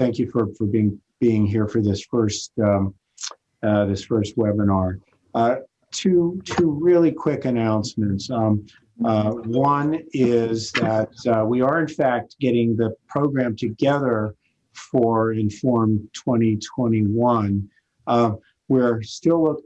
thank you for being here for this first webinar. Two really quick announcements. One is that we are in fact getting the program together for Inform 2021. We're still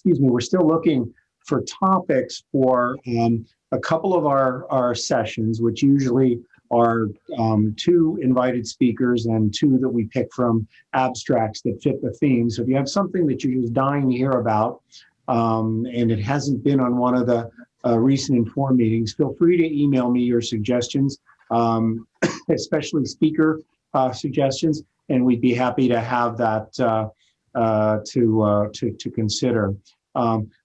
we're still looking for topics for a couple of our sessions, which usually are 2 invited speakers and 2 that we pick from abstracts that fit the theme. So if you have something that you're just dying to hear about, and it hasn't been on one of the recent Inform meetings, feel free to email me your suggestions, especially speaker suggestions, and we'd be happy to have that to consider.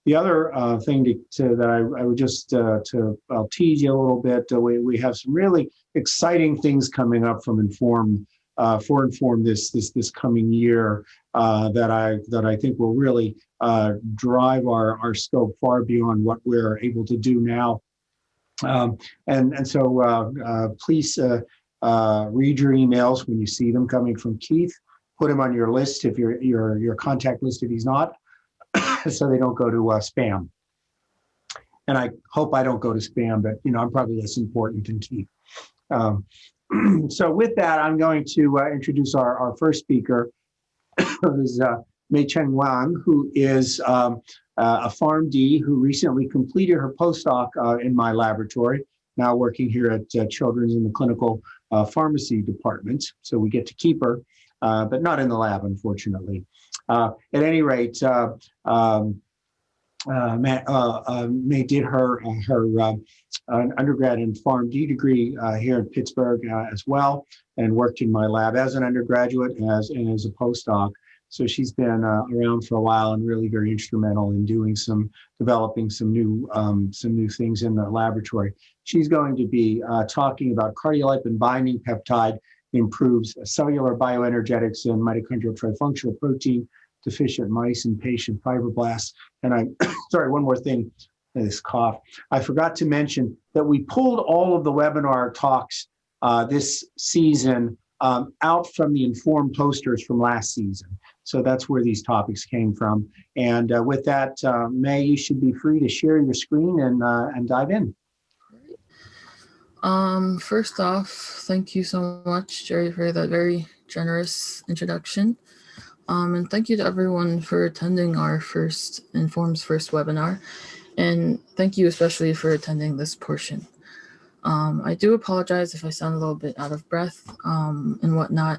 The other thing that I would just I'll tease you a little bit. We have some really exciting things coming up from Inform for Inform this coming year that I think will really drive our scope far beyond what we're able to do now. And so please read your emails when you see them coming from Keith. Put him on your list if your contact list if he's not, so they don't go to spam. And I hope I don't go to spam, but I'm probably less important than Keith. So with that, I'm going to introduce our first speaker, who's Mei-Cheng Wang, who is a PharmD who recently completed her postdoc in my laboratory, now working here at Children's in the clinical pharmacy department. So we get to keep her, but not in the lab, unfortunately. At any rate, May did her undergrad and PharmD degree here in Pittsburgh as well, and worked in my lab as an undergraduate and as a postdoc. So she's been around for a while and really very instrumental in developing some new things in the laboratory. She's going to be talking about cardiolipin binding peptide improves cellular bioenergetics in mitochondrial trifunctional protein deficient mice and patient fibroblasts. And I'm sorry, one more thing, this cough. I forgot to mention that we pulled all of the webinar talks this season out from the Inform posters from last season. So that's where these topics came from. And with that, May, you should be free to share your screen and dive in. First off, thank you so much, Jerry, for that very generous introduction. And thank you to everyone for attending our Inform's first webinar. And thank you especially for attending this portion. I do apologize if I sound a little bit out of breath and whatnot.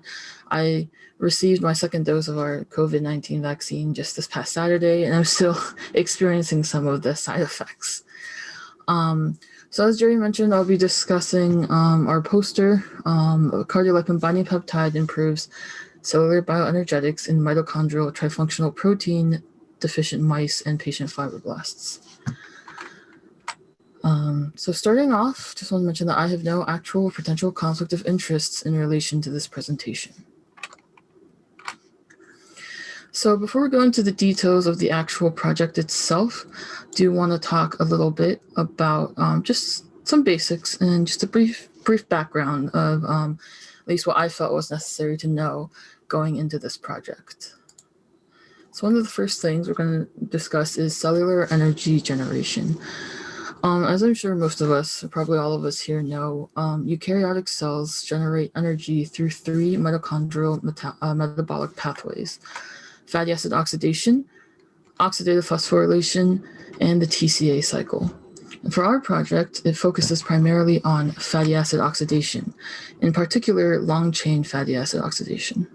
I received my 2nd dose of our COVID-19 vaccine just this past Saturday, and I'm still experiencing some of the side effects. So as Jerry mentioned, I'll be discussing our poster, cardiolipin binding peptide improves cellular bioenergetics in mitochondrial trifunctional protein deficient mice and patient fibroblasts. So starting off, just want to mention that I have no actual potential conflict of interests in relation to this presentation. So before we go into the details of the actual project itself, I do want to talk a little bit about just some basics and just a brief background of at least what I felt was necessary to know going into this project. So one of the first things we're going to discuss is cellular energy generation. As I'm sure most of us, probably all of us here know, eukaryotic cells generate energy through 3 mitochondrial metabolic pathways: fatty acid oxidation, oxidative phosphorylation, and the TCA cycle. And for our project, it focuses primarily on fatty acid oxidation, in particular long-chain fatty acid oxidation.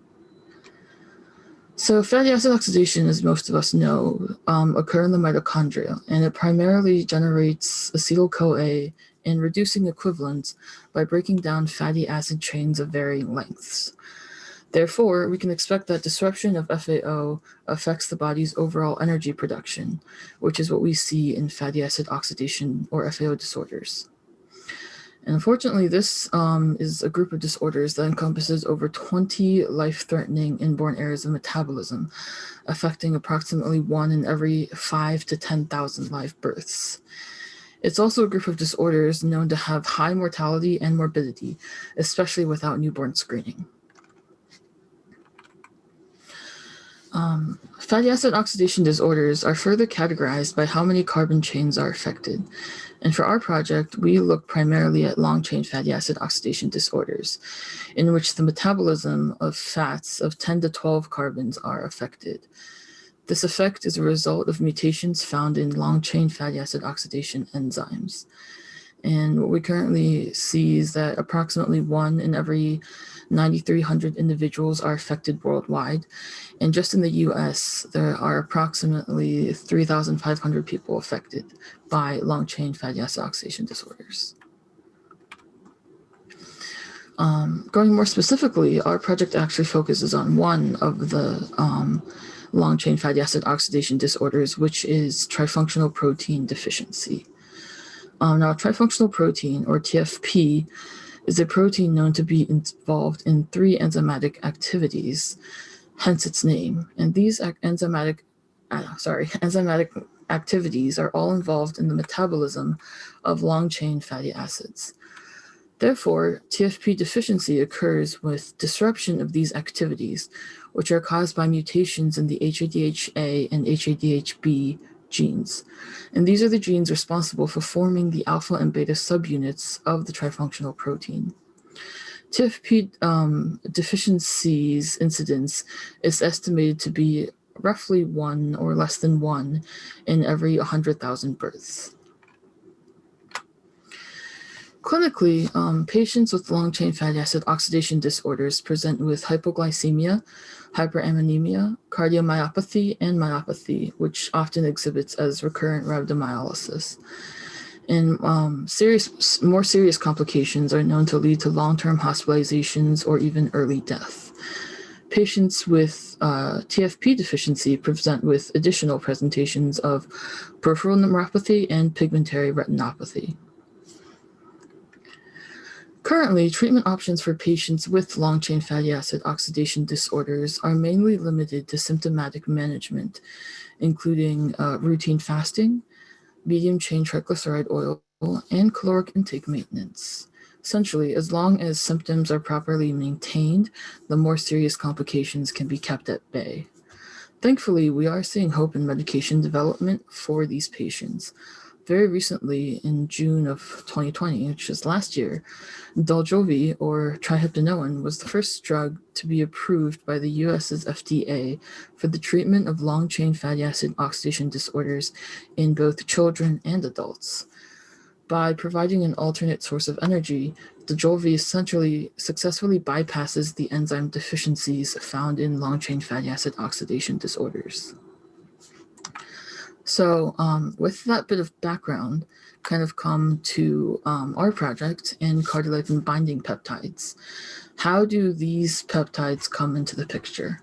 So fatty acid oxidation, as most of us know, occur in the mitochondria, and it primarily generates acetyl-CoA in reducing equivalents by breaking down fatty acid chains of varying lengths. Therefore, we can expect that disruption of FAO affects the body's overall energy production, which is what we see in fatty acid oxidation or FAO disorders. And unfortunately, this is a group of disorders that encompasses over 20 life-threatening inborn areas of metabolism, affecting approximately 1 in every 5 to 10,000 live births. It's also a group of disorders known to have high mortality and morbidity, especially without newborn screening. Fatty acid oxidation disorders are further categorized by how many carbon chains are affected. And for our project, we look primarily at long-chain fatty acid oxidation disorders, in which the metabolism of fats of 10 to 12 carbons are affected. This effect is a result of mutations found in long-chain fatty acid oxidation enzymes. And what we currently see is that approximately 1 in every 9,300 individuals are affected worldwide. And just in the US, there are approximately 3,500 people affected by long-chain fatty acid oxidation disorders. Going more specifically, our project actually focuses on one of the long-chain fatty acid oxidation disorders, which is trifunctional protein deficiency. Now, trifunctional protein, or TFP, is a protein known to be involved in 3 enzymatic activities, hence its name. And these enzymatic activities are all involved in the metabolism of long-chain fatty acids. Therefore, TFP deficiency occurs with disruption of these activities, which are caused by mutations in the HADHA and HADHB genes. And these are the genes responsible for forming the alpha and beta subunits of the trifunctional protein. TFP deficiency's incidence is estimated to be roughly 1 or less than 1 in every 100,000 births. Clinically, patients with long-chain fatty acid oxidation disorders present with hypoglycemia, hyperammonemia, cardiomyopathy, and myopathy, which often exhibits as recurrent rhabdomyolysis. And more serious complications are known to lead to long-term hospitalizations or even early death. Patients with TFP deficiency present with additional presentations of peripheral neuropathy and pigmentary retinopathy. Currently, treatment options for patients with long-chain fatty acid oxidation disorders are mainly limited to symptomatic management, including routine fasting, medium-chain triglyceride oil, and caloric intake maintenance. Essentially, as long as symptoms are properly maintained, the more serious complications can be kept at bay. Thankfully, we are seeing hope in medication development for these patients. Very recently, in June of 2020, which is last year, Dojolvi, or triheptanoin, was the first drug to be approved by the US's FDA for the treatment of long-chain fatty acid oxidation disorders in both children and adults. By providing an alternate source of energy, Dojolvi essentially successfully bypasses the enzyme deficiencies found in long-chain fatty acid oxidation disorders. So with that bit of background, kind of come to our project in cardiolipin binding peptides. How do these peptides come into the picture?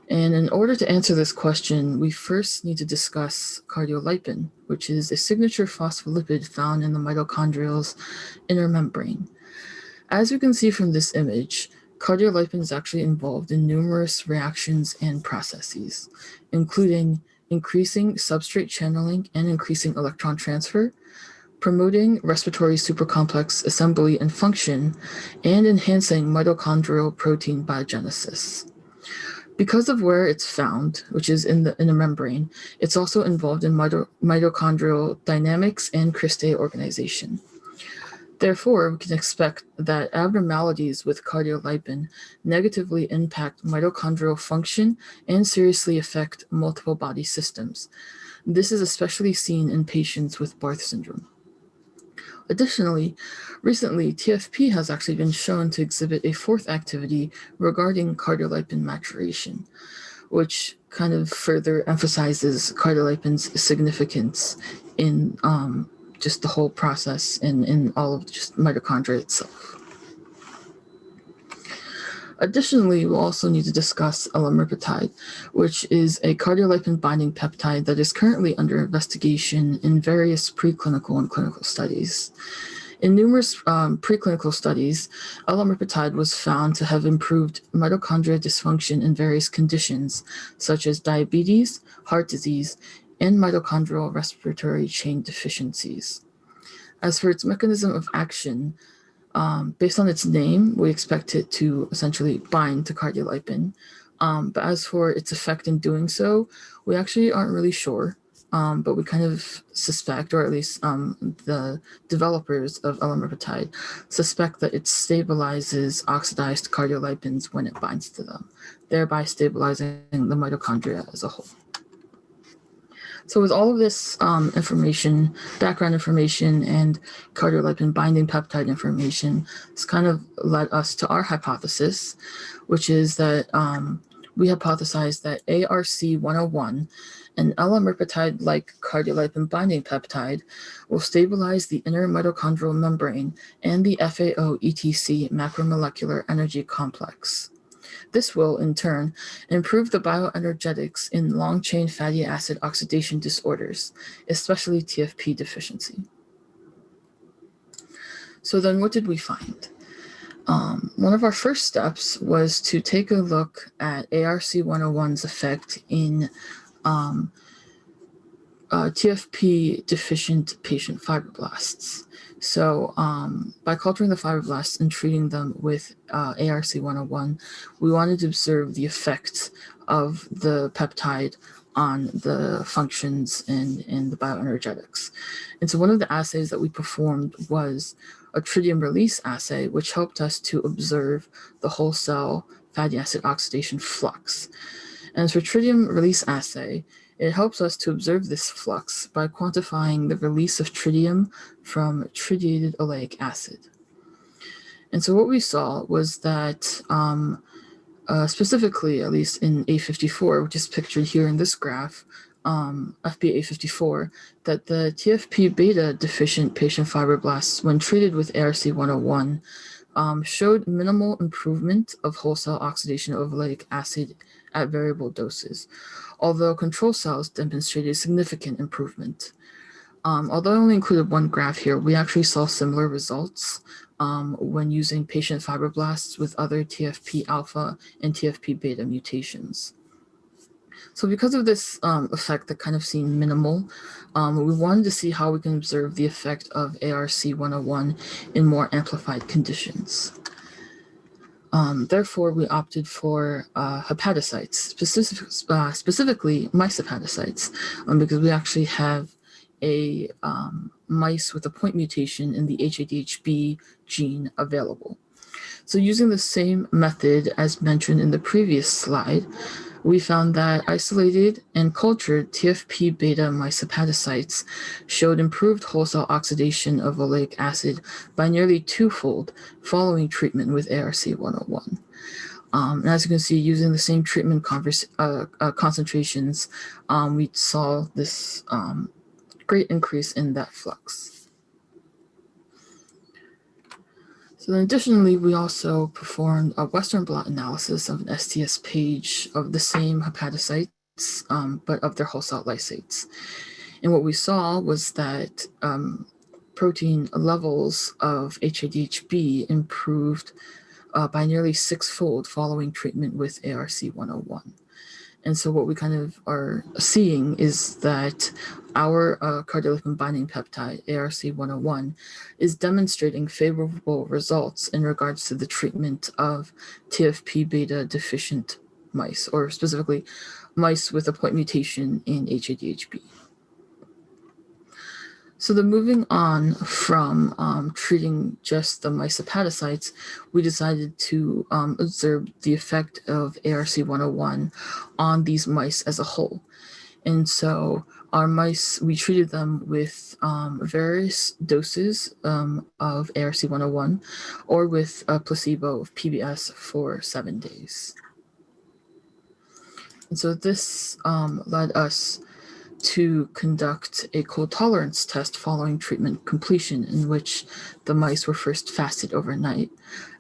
And in order to answer this question, we first need to discuss cardiolipin, which is a signature phospholipid found in the mitochondrial's inner membrane. As you can see from this image, cardiolipin is actually involved in numerous reactions and processes, including increasing substrate channeling and increasing electron transfer, promoting respiratory supercomplex assembly and function, and enhancing mitochondrial protein biogenesis. Because of where it's found, which is in the membrane, it's also involved in mitochondrial dynamics and cristae organization. Therefore, we can expect that abnormalities with cardiolipin negatively impact mitochondrial function and seriously affect multiple body systems. This is especially seen in patients with Barth syndrome. Additionally, recently, TFP has actually been shown to exhibit a fourth activity regarding cardiolipin maturation, which kind of further emphasizes cardiolipin's significance in just the whole process and in all of just mitochondria itself. Additionally, we'll also need to discuss elamipretide, which is a cardiolipin binding peptide that is currently under investigation in various preclinical and clinical studies. In numerous preclinical studies, elamipretide was found to have improved mitochondria dysfunction in various conditions, such as diabetes, heart disease, and mitochondrial respiratory chain deficiencies. As for its mechanism of action, based on its name, we expect it to essentially bind to cardiolipin. But as for its effect in doing so, we actually aren't really sure. But we kind of suspect, or at least the developers of elamipretide suspect that it stabilizes oxidized cardiolipins when it binds to them, thereby stabilizing the mitochondria as a whole. So with all of this information, background information, and cardiolipin binding peptide information, it's kind of led us to our hypothesis, which is that we hypothesized that ARC-101, an elamipretide-like cardiolipin binding peptide, will stabilize the inner mitochondrial membrane and the FAO-ETC macromolecular energy complex. This will, in turn, improve the bioenergetics in long-chain fatty acid oxidation disorders, especially TFP deficiency. So then what did we find? One of our first steps was to take a look at ARC-101's effect in TFP deficient patient fibroblasts. So by culturing the fibroblasts and treating them with ARC-101, we wanted to observe the effect of the peptide on the functions and the bioenergetics. And so one of the assays that we performed was a tritium release assay, which helped us to observe the whole cell fatty acid oxidation flux. And for tritium release assay, it helps us to observe this flux by quantifying the release of tritium from tritiated oleic acid. And so what we saw was that specifically, at least in A54, which is pictured here in this graph, FBA54, that the TFP beta deficient patient fibroblasts, when treated with ARC-101, showed minimal improvement of whole cell oxidation of oleic acid at variable doses, although control cells demonstrated significant improvement. Although I only included one graph here, we actually saw similar results when using patient fibroblasts with other TFP alpha and TFP beta mutations. So because of this effect that kind of seemed minimal, we wanted to see how we can observe the effect of ARC-101 in more amplified conditions. Therefore, we opted for hepatocytes, specifically mice hepatocytes, because we actually have a mice with a point mutation in the HADHB gene available. So using the same method as mentioned in the previous slide, we found that isolated and cultured TFP beta mice hepatocytes showed improved whole cell oxidation of oleic acid by nearly twofold following treatment with ARC-101. And as you can see, using the same treatment concentrations, we saw this great increase in that flux. So then additionally, we also performed a Western blot analysis of an STS page of the same hepatocytes, but of their whole cell lysates. And what we saw was that protein levels of HADHB improved by nearly 6-fold following treatment with ARC-101. And so what we kind of are seeing is that our cardiolipin binding peptide, ARC-101, is demonstrating favorable results in regards to the treatment of TFP beta deficient mice, or specifically mice with a point mutation in HADHB. So then moving on from treating just the mice hepatocytes, we decided to observe the effect of ARC-101 on these mice as a whole. And so our mice, we treated them with various doses of ARC-101 or with a placebo of PBS for 7 days. And so this led us to conduct a cold tolerance test following treatment completion, in which the mice were first fasted overnight,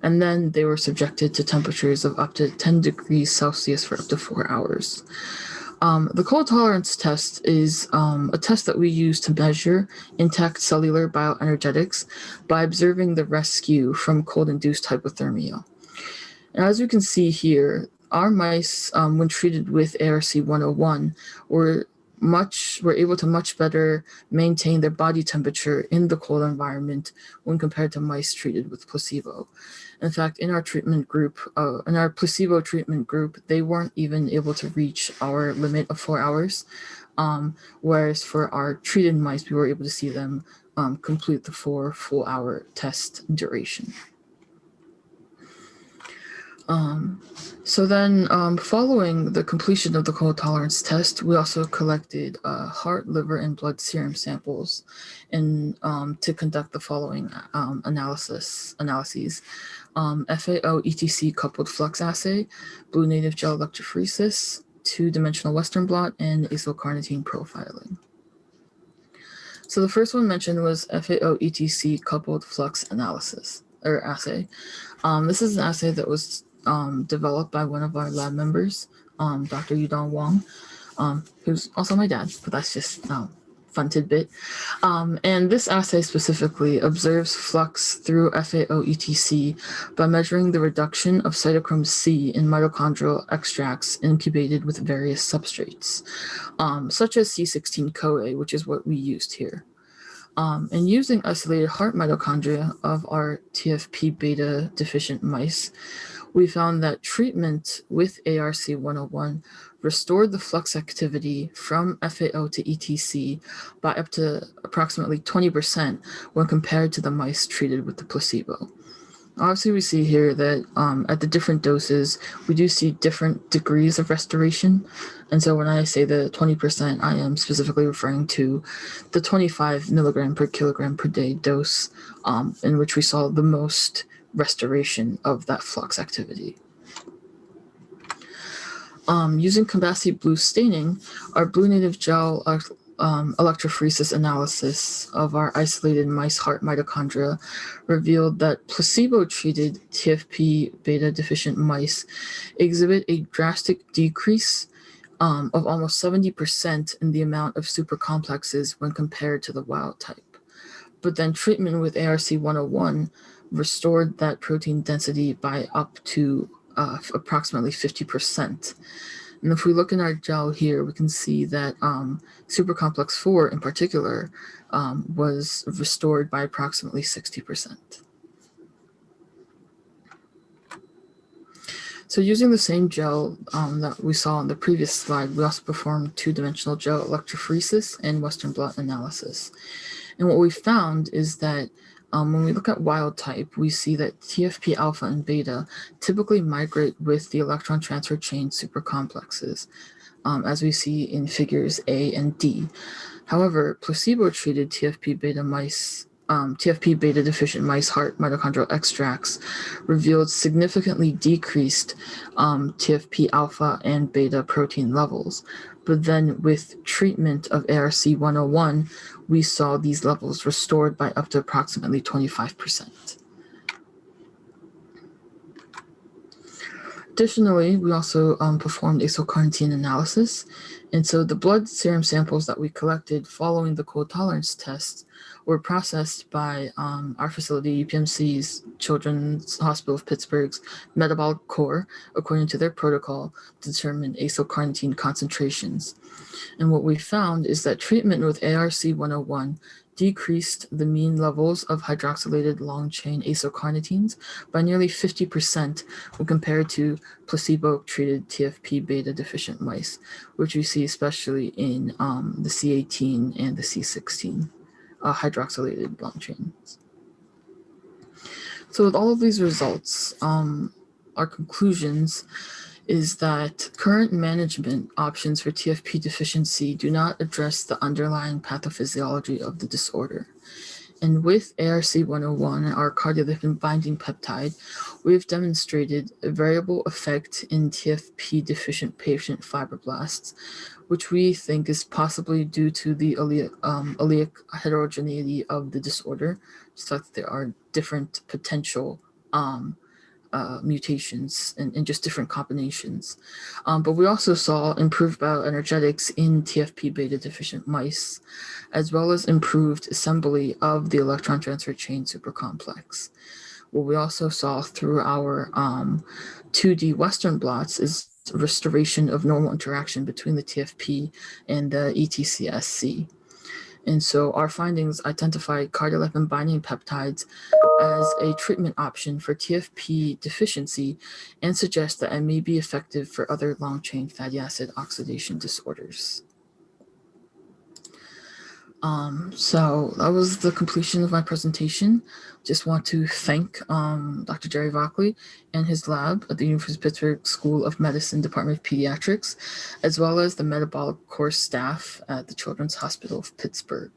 and then they were subjected to temperatures of up to 10 degrees Celsius for up to 4 hours. The cold tolerance test is a test that we use to measure intact cellular bioenergetics by observing the rescue from cold-induced hypothermia. And as you can see here, our mice, when treated with ARC-101, were were able to much better maintain their body temperature in the cold environment when compared to mice treated with placebo. In fact, in our placebo treatment group, they weren't even able to reach our limit of 4 hours, whereas for our treated mice, we were able to see them complete the 4 full hour test duration. So then, following the completion of the cold tolerance test, we also collected heart, liver, and blood serum samples to conduct the following analyses. FAO ETC coupled flux assay, blue native gel electrophoresis, 2-dimensional Western blot, and acylcarnitine profiling. So the first one mentioned was FAO ETC coupled flux assay. This is an assay that was developed by one of our lab members, Dr. Yudong Wang, who's also my dad, but that's just fun tidbit. And this assay specifically observes flux through FAO ETC by measuring the reduction of cytochrome C in mitochondrial extracts incubated with various substrates, such as C16-CoA, which is what we used here. And using isolated heart mitochondria of our TFP beta deficient mice, we found that treatment with ARC-101 restored the flux activity from FAO to ETC by up to approximately 20% when compared to the mice treated with the placebo. Obviously, we see here that at the different doses, we do see different degrees of restoration. And so when I say the 20%, I am specifically referring to the 25 milligram per kilogram per day dose in which we saw the most restoration of that flux activity. Using Combasi blue staining, our blue native gel electrophoresis analysis of our isolated mice heart mitochondria revealed that placebo-treated TFP beta deficient mice exhibit a drastic decrease of almost 70% in the amount of supercomplexes when compared to the wild type. But then treatment with ARC-101 restored that protein density by up to approximately 50%. And if we look in our gel here, we can see that supercomplex 4 in particular was restored by approximately 60%. So using the same gel that we saw on the previous slide, we also performed 2-dimensional gel electrophoresis and Western blot analysis. And what we found is that when we look at wild type, we see that TFP alpha and beta typically migrate with the electron transfer chain supercomplexes, as we see in figures A and D. However, placebo-treated TFP beta deficient mice heart mitochondrial extracts revealed significantly decreased TFP alpha and beta protein levels. But then with treatment of ARC-101, we saw these levels restored by up to approximately 25%. Additionally, we also performed acylcarnitine analysis. And so the blood serum samples that we collected following the cold tolerance test were processed by our facility, UPMC's Children's Hospital of Pittsburgh's Metabolic Core, according to their protocol, to determine acylcarnitine concentrations. And what we found is that treatment with ARC-101 decreased the mean levels of hydroxylated long-chain acylcarnitines by nearly 50% when compared to placebo-treated TFP beta deficient mice, which we see especially in the C18 and the C16 hydroxylated long chains. So with all of these results, our conclusions is that current management options for TFP deficiency do not address the underlying pathophysiology of the disorder. And with ARC-101, our cardiolipin binding peptide, we have demonstrated a variable effect in TFP deficient patient fibroblasts, which we think is possibly due to the allelic heterogeneity of the disorder, just that there are different potential mutations and just different combinations. But we also saw improved bioenergetics in TFP beta deficient mice, as well as improved assembly of the electron transfer chain supercomplex. What we also saw through our 2D Western blots is restoration of normal interaction between the TFP and the ETCSC. And so our findings identify cardiolipin binding peptides as a treatment option for TFP deficiency and suggest that it may be effective for other long-chain fatty acid oxidation disorders. So that was the completion of my presentation. Just want to thank Dr. Jerry Vockley and his lab at the University of Pittsburgh School of Medicine, Department of Pediatrics, as well as the metabolic course staff at the Children's Hospital of Pittsburgh.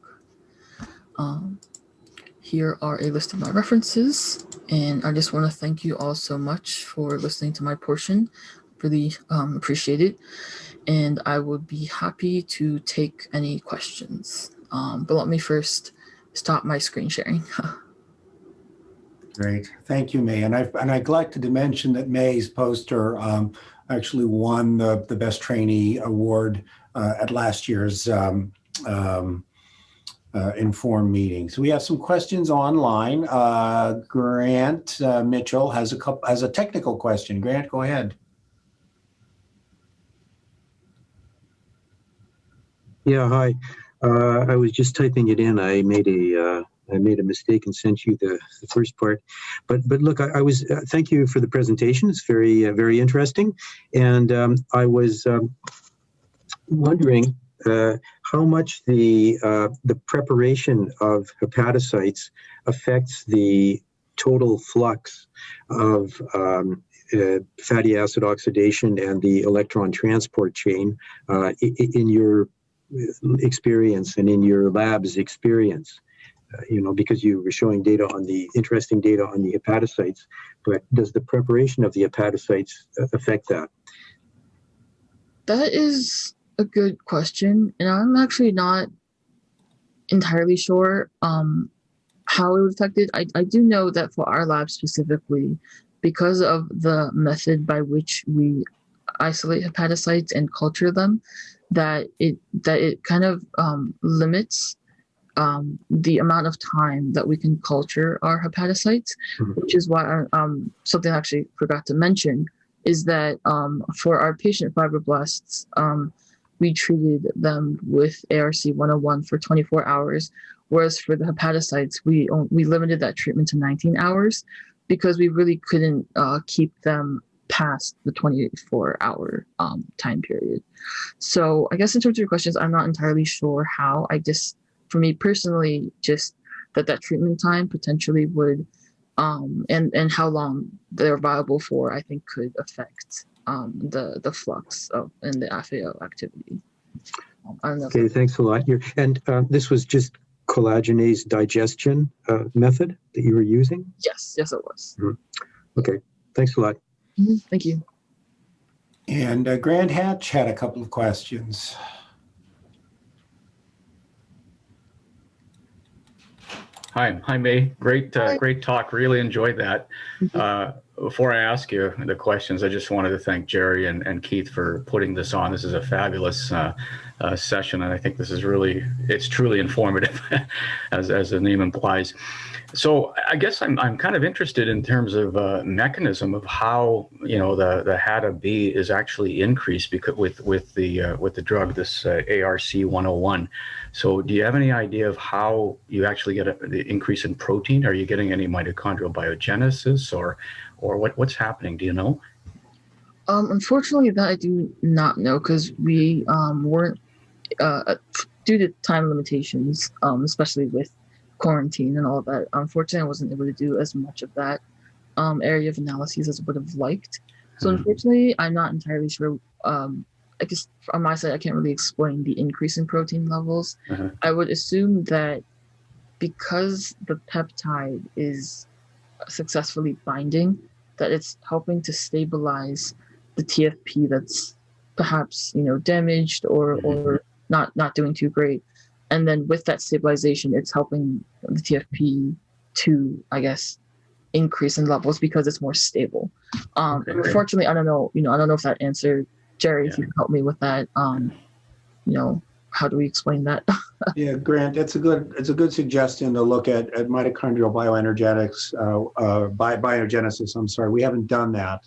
Here are a list of my references, and I just want to thank you all so much for listening to my portion. Really appreciate it, and I would be happy to take any questions. But let me first stop my screen sharing. Great, thank you, May. And I neglected to mention that May's poster actually won the Best Trainee Award at last year's Inform meeting. So we have some questions online. Grant Mitchell has a technical question. Grant, go ahead. Yeah, hi. I was just typing it in. I made a mistake and sent you the first part. But look, I was thank you for the presentation. It's very interesting. And I was wondering how much the preparation of hepatocytes affects the total flux of fatty acid oxidation and the electron transport chain in your experience and in your lab's experience. Because you were showing interesting data on the hepatocytes, but does the preparation of the hepatocytes affect that? That is a good question, and I'm actually not entirely sure how it would affect it. I do know that for our lab specifically, because of the method by which we isolate hepatocytes and culture them, that it kind of limits the amount of time that we can culture our hepatocytes, which is why something I actually forgot to mention is that for our patient fibroblasts, we treated them with ARC-101 for 24 hours, whereas for the hepatocytes, we limited that treatment to 19 hours because we really couldn't keep them past the 24-hour time period. So I guess in terms of your questions, I'm not entirely sure how. For me personally, just that treatment time potentially would, and how long they're viable for, I think could affect the flux and the FAO activity. I don't know. Okay, thanks a lot. And this was just collagenase digestion method that you were using? Yes, it was. Okay, thanks a lot. Thank you. And Grant Hatch had a couple of questions. Hi, May. Great talk. Really enjoyed that. Before I ask you the questions, I just wanted to thank Jerry and Keith for putting this on. This is a fabulous session, and I think this is it's truly informative, as the name implies. So I guess I'm kind of interested in terms of mechanism of how the HADA-B is actually increased because with the drug, this ARC-101. So do you have any idea of how you actually get the increase in protein? Are you getting any mitochondrial biogenesis or what's happening? Do you know? Unfortunately, that I do not know because we weren't due to time limitations, especially with quarantine and all that. Unfortunately, I wasn't able to do as much of that area of analyses as I would have liked. So unfortunately, I'm not entirely sure. I guess on my side, I can't really explain the increase in protein levels. I would assume that because the peptide is successfully binding, that it's helping to stabilize the TFP that's perhaps damaged or not doing too great. And then with that stabilization, it's helping the TFP to, I guess, increase in levels because it's more stable. Unfortunately, I don't know. I don't know if that answered, Jerry. If you can help me with that. How do we explain that? Yeah, Grant, it's a good suggestion to look at mitochondrial bioenergetics, biogenesis. I'm sorry, we haven't done that.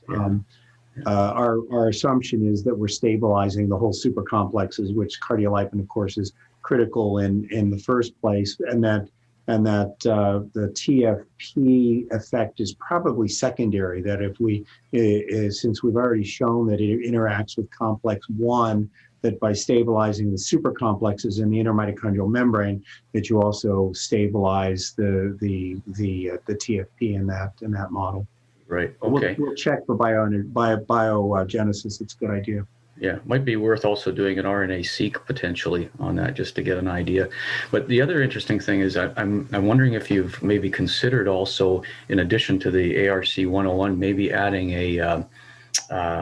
our assumption is that we're stabilizing the whole super complexes, which cardiolipin, of course, is critical in the first place, and that the TFP effect is probably secondary. That if we, since we've already shown that it interacts with complex 1, that by stabilizing the super complexes in the intermitochondrial membrane, that you also stabilize the TFP in that model. Right. Okay. We'll check for biogenesis. It's a good idea. Yeah, might be worth also doing an RNA-seq potentially on that, just to get an idea. But the other interesting thing is I'm wondering if you've maybe considered also, in addition to the ARC 101, maybe adding a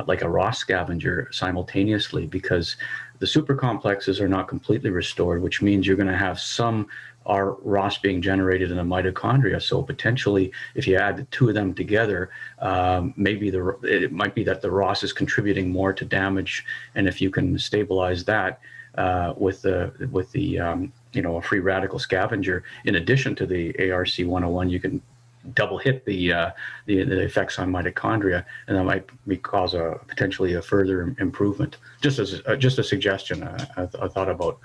like a ROS scavenger simultaneously, because the supercomplexes are not completely restored, which means you're going to have some ROS being generated in the mitochondria. So potentially, if you add the two of them together, maybe it might be that the ROS is contributing more to damage, and if you can stabilize that with the a free radical scavenger, in addition to the ARC 101, you can double hit the effects on mitochondria, and that might cause potentially a further improvement. Just a suggestion I thought about.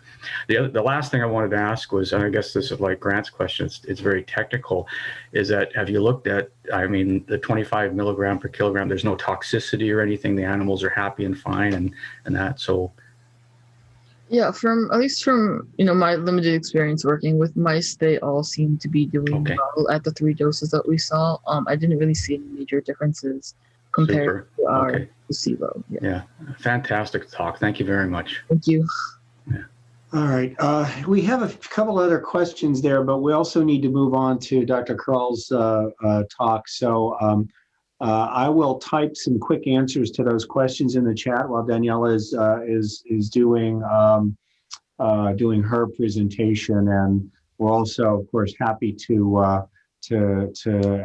The last thing I wanted to ask was, and I guess this is like Grant's question, it's very technical, is that have you looked at, I mean, the 25 milligram per kilogram, there's no toxicity or anything, the animals are happy and fine and that, so. Yeah, at least from my limited experience working with mice, they all seem to be doing well at the 3 doses that we saw. I didn't really see any major differences compared to our placebo. Yeah, fantastic talk. Thank you very much. Thank you. Yeah. All right, we have a couple other questions there, but we also need to move on to Dr. Krall's talk. So I will type some quick answers to those questions in the chat while Daniela is doing her presentation, and we're also, of course, happy to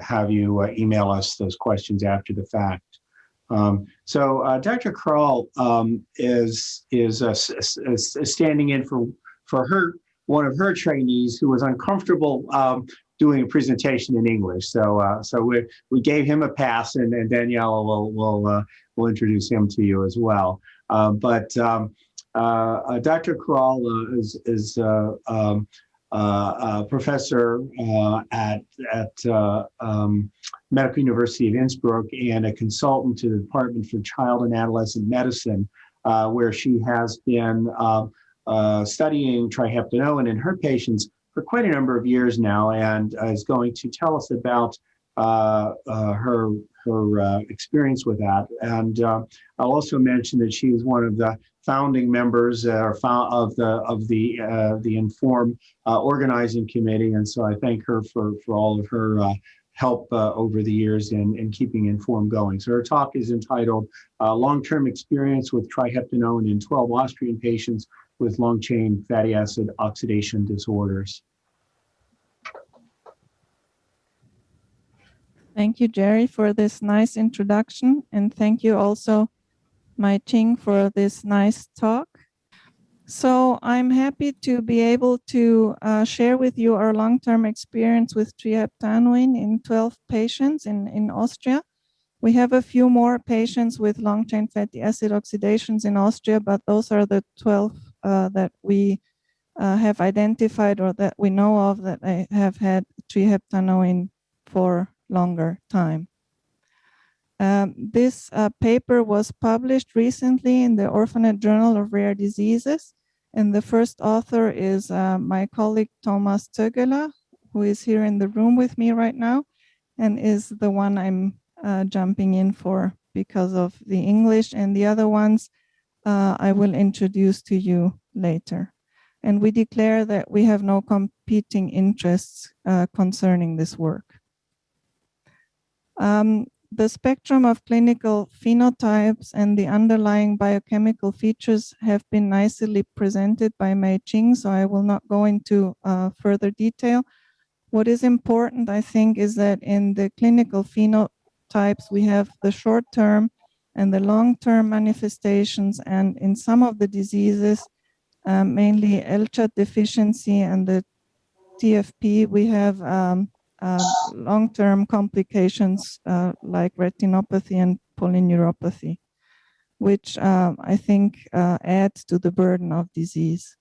have you email us those questions after the fact. So Dr. Krall is standing in for one of her trainees who was uncomfortable doing a presentation in English. So we gave him a pass, and Daniela will introduce him to you as well. But Dr. Krall is a professor at Medical University of Innsbruck and a consultant to the Department for Child and Adolescent Medicine, where she has been studying triheptanoin in her patients for quite a number of years now, and is going to tell us about her experience with that. And I'll also mention that she is one of the founding members of the Inform organizing committee, and so I thank her for all of her help over the years in keeping Inform going. So her talk is entitled Long-Term Experience with Triheptanoin in 12 Austrian Patients with Long-Chain Fatty Acid Oxidation Disorders. Thank you, Jerry, for this nice introduction, and thank you also, Mai Ching, for this nice talk. So I'm happy to be able to share with you our long-term experience with triheptanoin in 12 patients in Austria. We have a few more patients with long-chain fatty acid oxidations in Austria, but those are the 12 that we have identified or that we know of that have had triheptanoin for longer time. This paper was published recently in the Orphanet Journal of Rare Diseases, and the first author is my colleague Thomas Tögela, who is here in the room with me right now, and is the one I'm jumping in for because of the English, and the other ones I will introduce to you later. And we declare that we have no competing interests concerning this work. The spectrum of clinical phenotypes and the underlying biochemical features have been nicely presented by Mai Ching, so I will not go into further detail. What is important, I think, is that in the clinical phenotypes, we have the short-term and the long-term manifestations, and in some of the diseases, mainly LCHAT deficiency and the TFP, we have long-term complications like retinopathy and polyneuropathy, which I think adds to the burden of disease.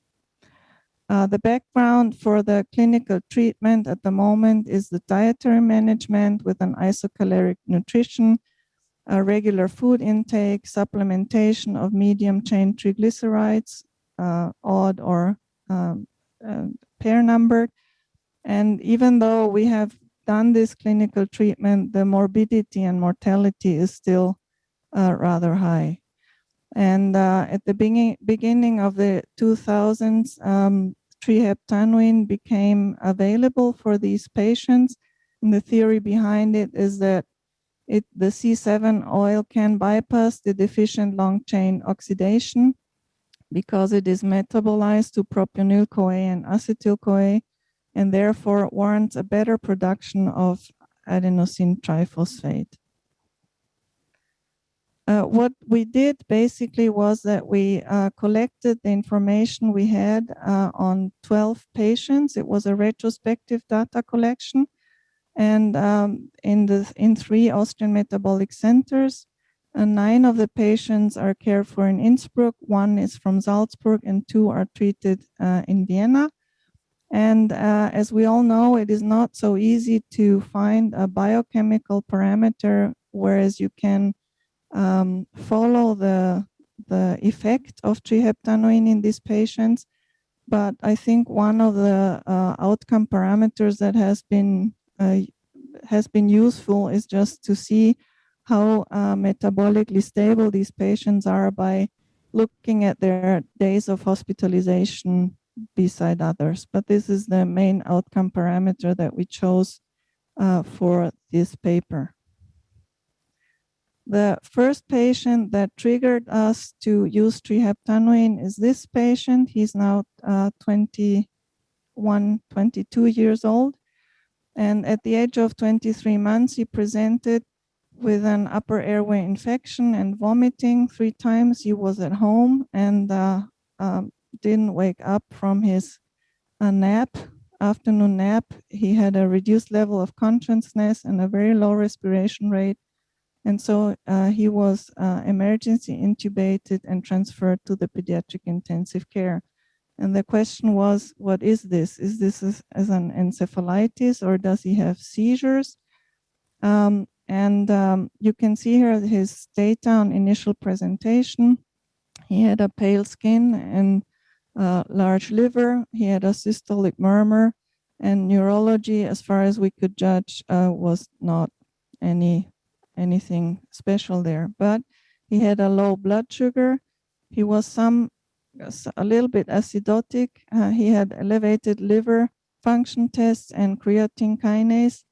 The background for the clinical treatment at the moment is the dietary management with an isocaloric nutrition, regular food intake, supplementation of medium chain triglycerides, odd or pair numbered. And even though we have done this clinical treatment, the morbidity and mortality is still rather high. And at the beginning of the 2000s, triheptanoin became available for these patients. And the theory behind it is that the C7 oil can bypass the deficient long chain oxidation because it is metabolized to propionyl-CoA and acetyl-CoA, and therefore warrants a better production of adenosine triphosphate. What we did basically was that we collected the information we had on 12 patients. It was a retrospective data collection, and in 3 Austrian metabolic centers. 9 of the patients are cared for in Innsbruck, 1 is from Salzburg, and 2 are treated in Vienna. And as we all know, it is not so easy to find a biochemical parameter, whereas you can follow the effect of triheptanoin in these patients. But I think one of the outcome parameters that has been useful is just to see how metabolically stable these patients are by looking at their days of hospitalization beside others. But this is the main outcome parameter that we chose for this paper. The first patient that triggered us to use triheptanoin is this patient. He's now 22 years old. And at the age of 23 months, he presented with an upper airway infection and vomiting 3 times. He was at home and didn't wake up from his afternoon nap. He had a reduced level of consciousness and a very low respiration rate. And so he was emergency intubated and transferred to the pediatric intensive care. And the question was, what is this? Is this as an encephalitis, or does he have seizures? You can see here his data on initial presentation. He had a pale skin and large liver. He had a systolic murmur, and neurology, as far as we could judge, was not anything special there. But he had a low blood sugar. He was a little bit acidotic. He had elevated liver function tests and creatine kinase.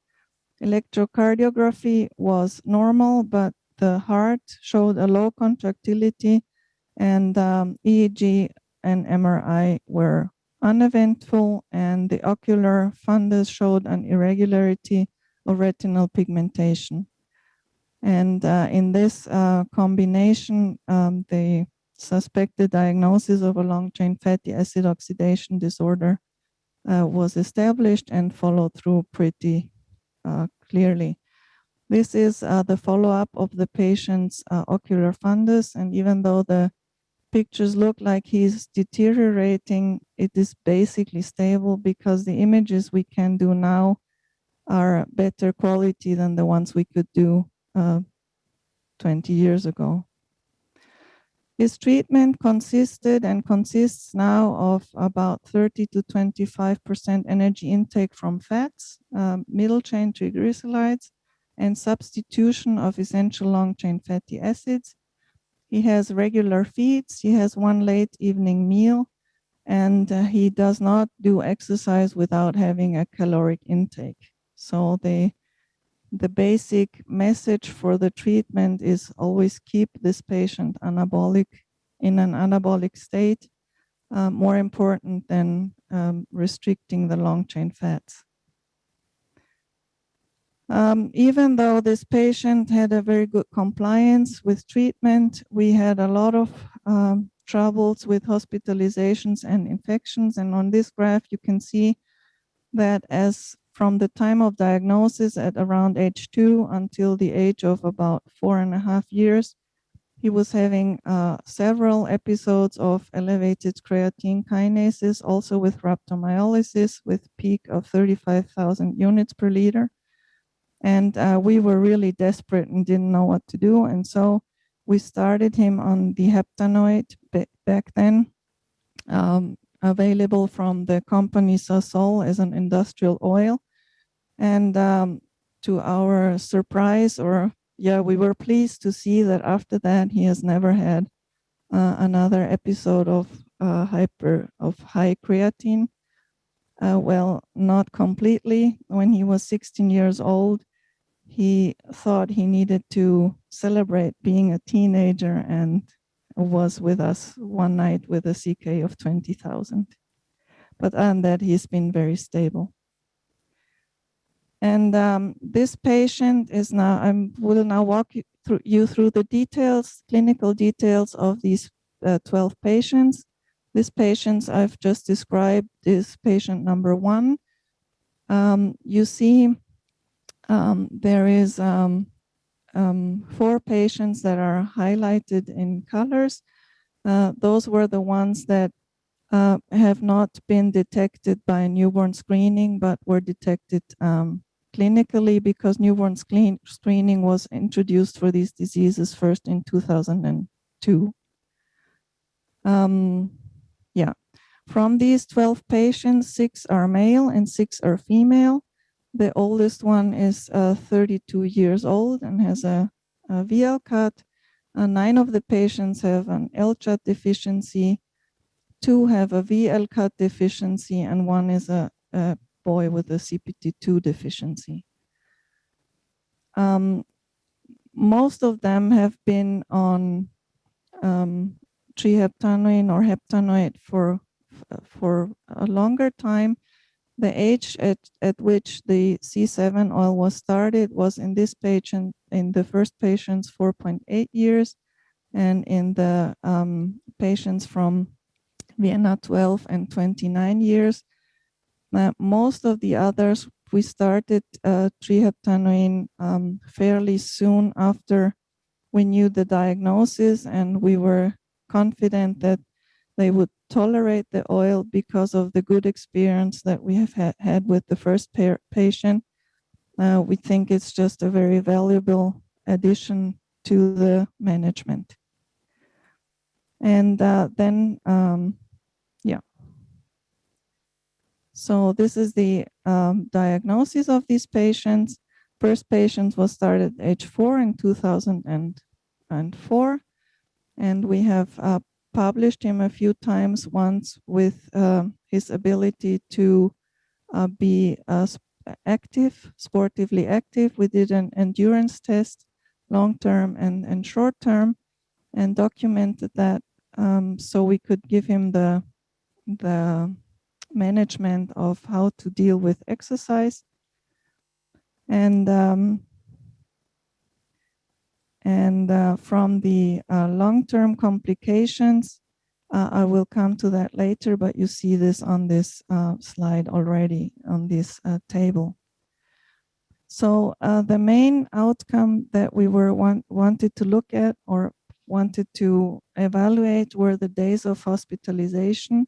Electrocardiography was normal, but the heart showed a low contractility, and EEG and MRI were uneventful, and the ocular fundus showed an irregularity of retinal pigmentation. And in this combination, the suspected diagnosis of a long-chain fatty acid oxidation disorder was established and followed through pretty clearly. This is the follow-up of the patient's ocular fundus, and even though the pictures look like he's deteriorating, it is basically stable because the images we can do now are better quality than the ones we could do 20 years ago. His treatment consisted and consists now of about 30 to 25% energy intake from fats, middle chain triglycerides, and substitution of essential long chain fatty acids. He has regular feeds, he has 1 late evening meal, and he does not do exercise without having a caloric intake. So the basic message for the treatment is always keep this patient in an anabolic state, more important than restricting the long chain fats. Even though this patient had a very good compliance with treatment, we had a lot of troubles with hospitalizations and infections. And on this graph, you can see that as from the time of diagnosis at around age 2 until the age of about 4.5 years, he was having several episodes of elevated creatine kinases, also with rhabdomyolysis, with peak of 35,000 units per liter. And we were really desperate and didn't know what to do. And so we started him on the heptanoid back then, available from the company Sasol as an industrial oil. And to our surprise, we were pleased to see that after that he has never had another episode of high creatine. Well, not completely. When he was 16 years old, he thought he needed to celebrate being a teenager and was with us one night with a CK of 20,000. But on that, he's been very stable. And this patient is now, I will now walk you through the details, clinical details of these 12 patients. This patient I've just described is patient number 1. You see there is 4 patients that are highlighted in colors. Those were the ones that have not been detected by newborn screening, but were detected clinically, because newborn screening was introduced for these diseases first in 2002. From these 12 patients, 6 are male and 6 are female. The oldest one is 32 years old and has a VL cut. 9 of the patients have an LCHAT deficiency, 2 have a VL cut deficiency, and 1 is a boy with a CPT2 deficiency. Most of them have been on triheptanoin or heptanoid for a longer time. The age at which the C7 oil was started was in this patient, in the first patients, 4.8 years, and in the patients from Vienna, 12 and 29 years. Most of the others, we started triheptanoin fairly soon after we knew the diagnosis, and we were confident that they would tolerate the oil because of the good experience that we have had with the first patient. We think it's just a very valuable addition to the management. And so this is the diagnosis of these patients. First patient was started at age 4 in 2004, and we have published him a few times, once with his ability to be active, sportively active. We did an endurance test, long-term and short-term, and documented that so we could give him the management of how to deal with exercise. And from the long-term complications, I will come to that later, but you see this on this slide already on this table. So the main outcome that we wanted to look at or wanted to evaluate were the days of hospitalization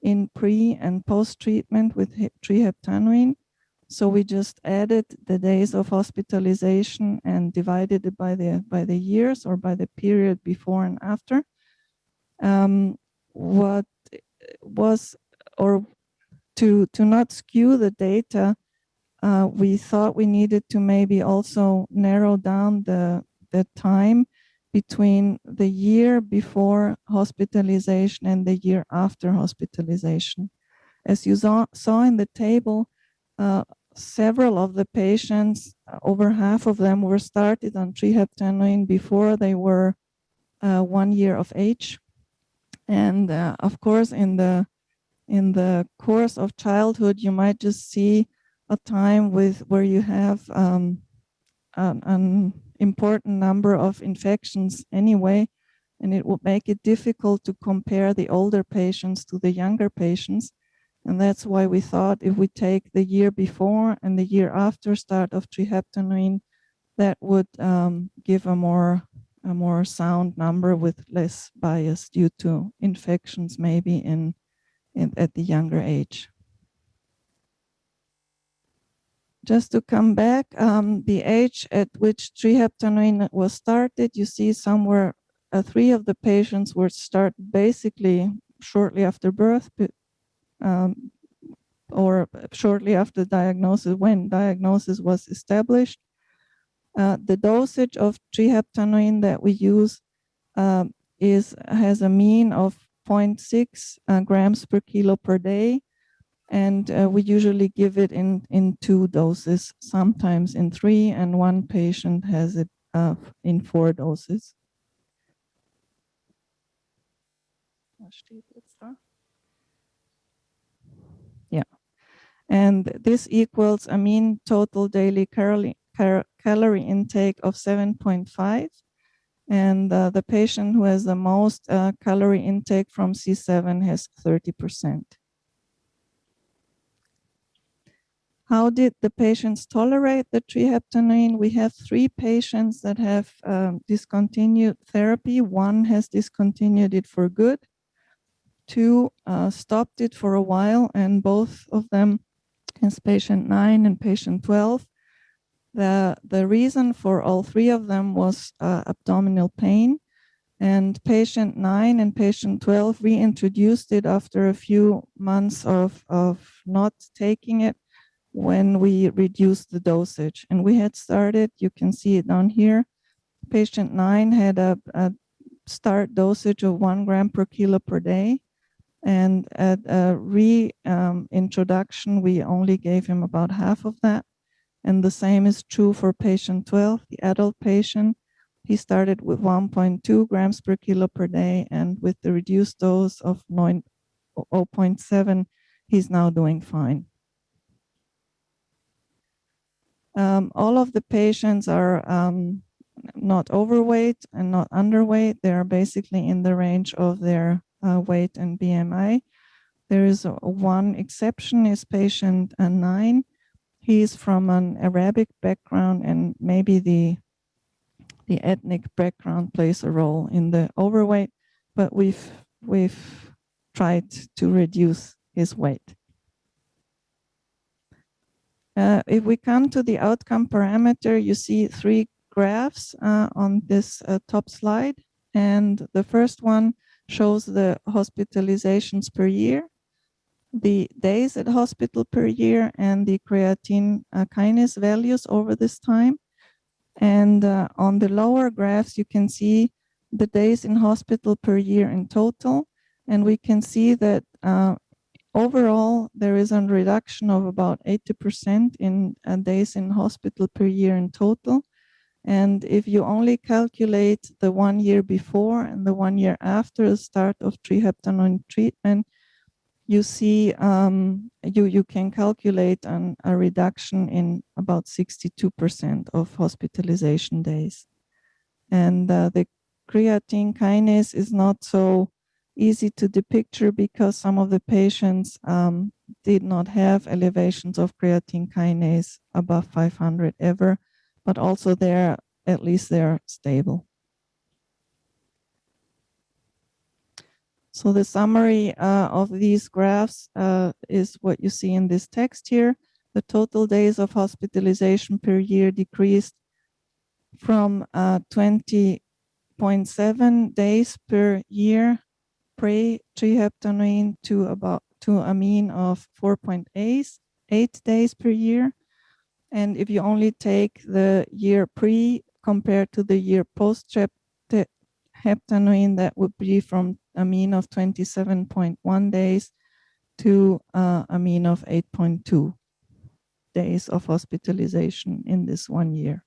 in pre and post-treatment with triheptanoin. So we just added the days of hospitalization and divided it by the years or by the period before and after. What was, or to not skew the data, we thought we needed to maybe also narrow down the time between the year before hospitalization and the year after hospitalization. As you saw in the table, several of the patients, over half of them, were started on triheptanoin before they were 1 year of age. And of course, in the course of childhood, you might just see a time where you have an important number of infections anyway, and it would make it difficult to compare the older patients to the younger patients. And that's why we thought if we take the year before and the year after start of triheptanoin, that would give a more sound number with less bias due to infections maybe at the younger age. Just to come back, the age at which triheptanoin was started, you see somewhere 3 of the patients were started basically shortly after birth, or shortly after diagnosis, when diagnosis was established. The dosage of triheptanoin that we use has a mean of 0.6 grams per kilo per day. And we usually give it in 2 doses, sometimes in 3, and one patient has it in 4 doses. Yeah, and this equals a mean total daily calorie intake of 7.5. And the patient who has the most calorie intake from C7 has 30%. How did the patients tolerate the triheptanoin? We have 3 patients that have discontinued therapy. 1 has discontinued it for good. 2 stopped it for a while, and both of them is patient 9 and patient 12. The reason for all 3 of them was abdominal pain. And patient 9 and patient 12 reintroduced it after a few months of not taking it, when we reduced the dosage. And we had started, you can see it down here, patient 9 had a start dosage of 1 gram per kilo per day. And at a reintroduction, we only gave him about half of that. And the same is true for patient 12, the adult patient. He started with 1.2 grams per kilo per day, and with the reduced dose of 0.7, he's now doing fine. All of the patients are not overweight and not underweight. They are basically in the range of their weight and BMI. There is one exception, is patient 9. He's from an Arabic background, and maybe the ethnic background plays a role in the overweight, but we've tried to reduce his weight. If we come to the outcome parameter, you see 3 graphs on this top slide. And the first one shows the hospitalizations per year, the days at hospital per year, and the creatine kinase values over this time. And on the lower graphs, you can see the days in hospital per year in total. And we can see that overall, there is a reduction of about 80% in days in hospital per year in total. And if you only calculate the 1 year before and the 1 year after the start of triheptanoin treatment, you see you can calculate a reduction in about 62% of hospitalization days. And the creatine kinase is not so easy to depict because some of the patients did not have elevations of creatine kinase above 500 ever, but also at least they're stable. So the summary of these graphs is what you see in this text here. The total days of hospitalization per year decreased from 20.7 days per year pre-triheptanoin to a mean of 4.8 days per year. And if you only take the year pre compared to the year post-heptanoin, that would be from a mean of 27.1 days to a mean of 8.2 days of hospitalization in this 1 year.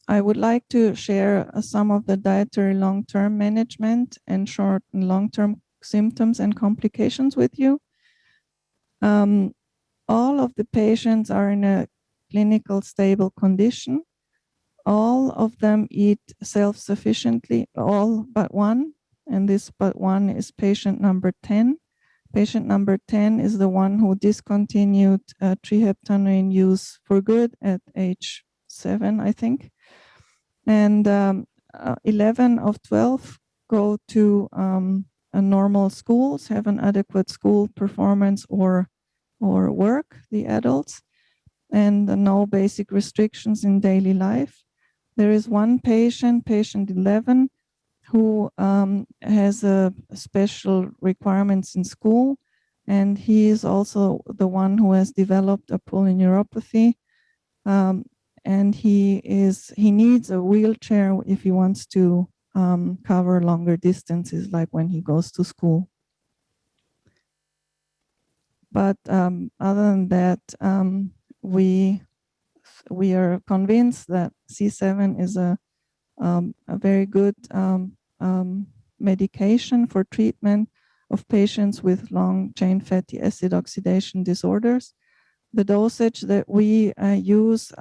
I would like to share some of the dietary long-term management and short and long-term symptoms and complications with you. All of the patients are in a clinical stable condition. All of them eat self-sufficiently, all but one, and this but one is patient number 10. Patient number 10 is the one who discontinued triheptanoin use for good at age 7, I think. And 11 of 12 go to a normal schools, have an adequate school performance or work, the adults, and no basic restrictions in daily life. There is one patient, patient 11, who has a special requirements in school, and he is also the one who has developed a polyneuropathy, and he needs a wheelchair if he wants to cover longer distances, like when he goes to school. But other than that, we are convinced that C7 is a very good medication for treatment of patients with long chain fatty acid oxidation disorders. The dosage that we use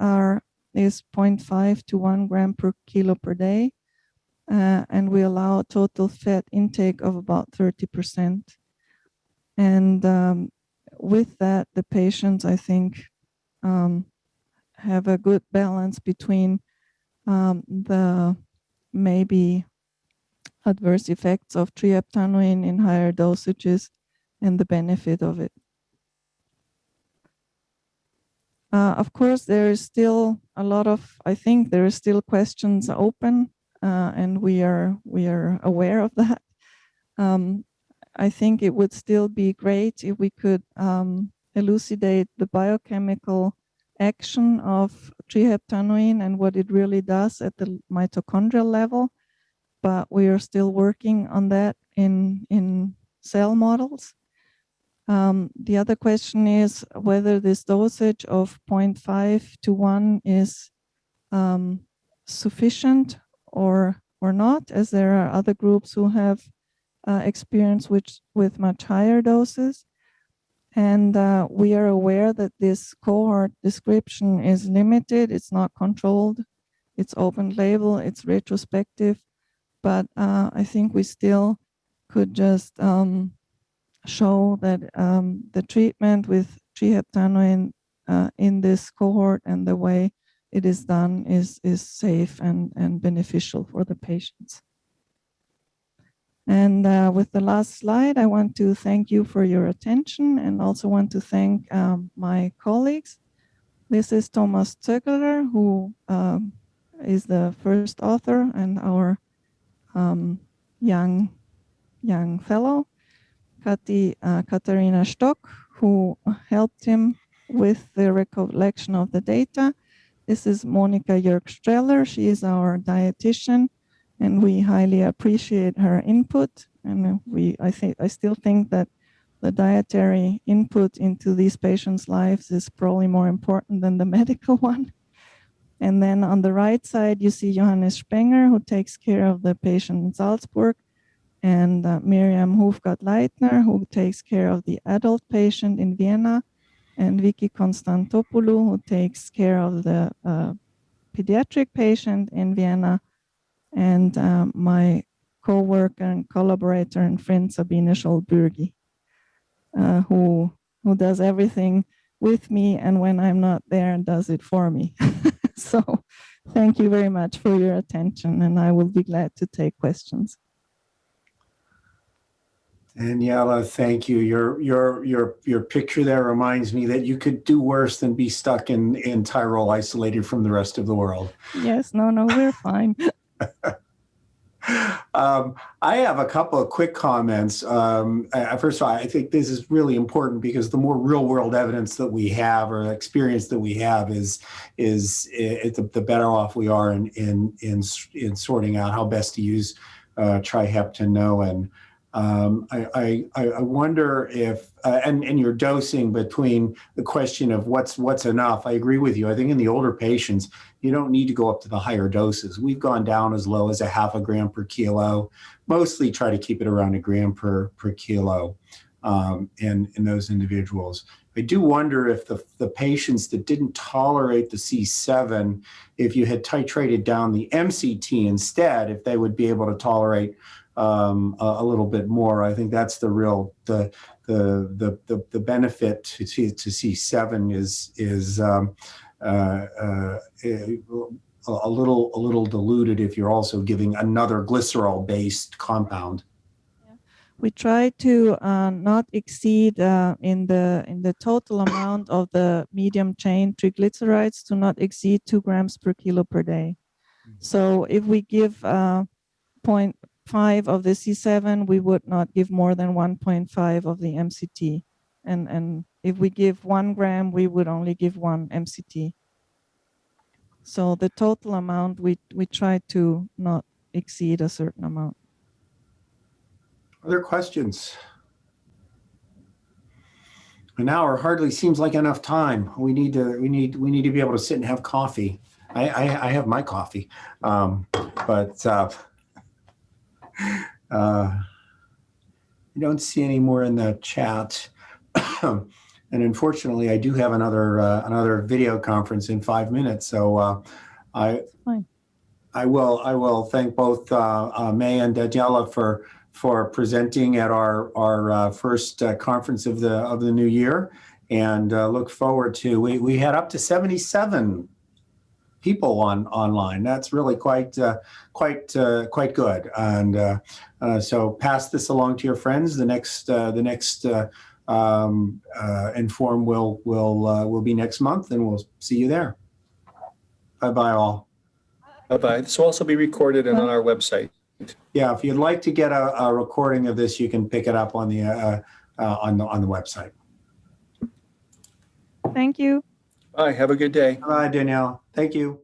is 0.5 to 1 gram per kilo per day, and we allow a total fat intake of about 30%. And with that, the patients, I think, have a good balance between the maybe adverse effects of triheptanoin in higher dosages and the benefit of it. Of course, there is still a lot of, I think there are still questions open, and we are aware of that. I think it would still be great if we could elucidate the biochemical action of triheptanoin and what it really does at the mitochondrial level, but we are still working on that in cell models. The other question is whether this dosage of 0.5 to 1 is sufficient or not, as there are other groups who have experience with much higher doses. And we are aware that this cohort description is limited, it's not controlled, it's open label, it's retrospective, but I think we still could just show that the treatment with triheptanoin in this cohort and the way it is done is safe and beneficial for the patients. And with the last slide, I want to thank you for your attention and also want to thank my colleagues. This is Thomas Zögler, who is the first author and our young fellow. Katharina Stock, who helped him with the recollection of the data. This is Monika Jörg-Streller. She is our dietitian, and we highly appreciate her input. And I still think that the dietary input into these patients' lives is probably more important than the medical one. And then on the right side, you see Johannes Spenger, who takes care of the patient in Salzburg, and Miriam Hufgard-Leitner, who takes care of the adult patient in Vienna, and Vicky Konstantopoulou, who takes care of the pediatric patient in Vienna, and my co-worker and collaborator and friend Sabine Scholl-Bürgi, who does everything with me, and when I'm not there, does it for me. So thank you very much for your attention, and I will be glad to take questions. Daniela, thank you. Your picture there reminds me that you could do worse than be stuck in Tyrol, isolated from the rest of the world. Yes, no, we're fine. I have a couple of quick comments. First of all, I think this is really important because the more real-world evidence that we have or experience that we have the better off we are in sorting out how best to use triheptanoin. I wonder if, and your dosing between the question of what's enough, I agree with you. I think in the older patients, you don't need to go up to the higher doses. We've gone down as low as 0.5 gram per kilo, mostly try to keep it around 1 gram per kilo in those individuals. I do wonder if the patients that didn't tolerate the C7, if you had titrated down the MCT instead, if they would be able to tolerate a little bit more. I think that's the real the benefit to C7 is a little diluted if you're also giving another glycerol-based compound. We try to not exceed in the total amount of the medium chain triglycerides to not exceed 2 grams per kilo per day. So if we give 0.5 of the C7, we would not give more than 1.5 of the MCT. And if we give 1 gram, we would only give 1 MCT. So the total amount, we try to not exceed a certain amount. Other questions? An hour hardly seems like enough time. We need to be able to sit and have coffee. I have my coffee, but I don't see any more in the chat. And unfortunately, I do have another video conference in 5 minutes. So I will thank both May and Daniela for presenting at our first conference of the new year, and look forward to we had up to 77 people online. That's really quite good. And so pass this along to your friends. The next Inform will be next month, and we'll see you there. Bye all. Bye-bye. This will also be recorded and on our website. Yeah, if you'd like to get a recording of this, you can pick it up on the website. Thank you. Bye. Have a good day. Bye, Danielle. Thank you.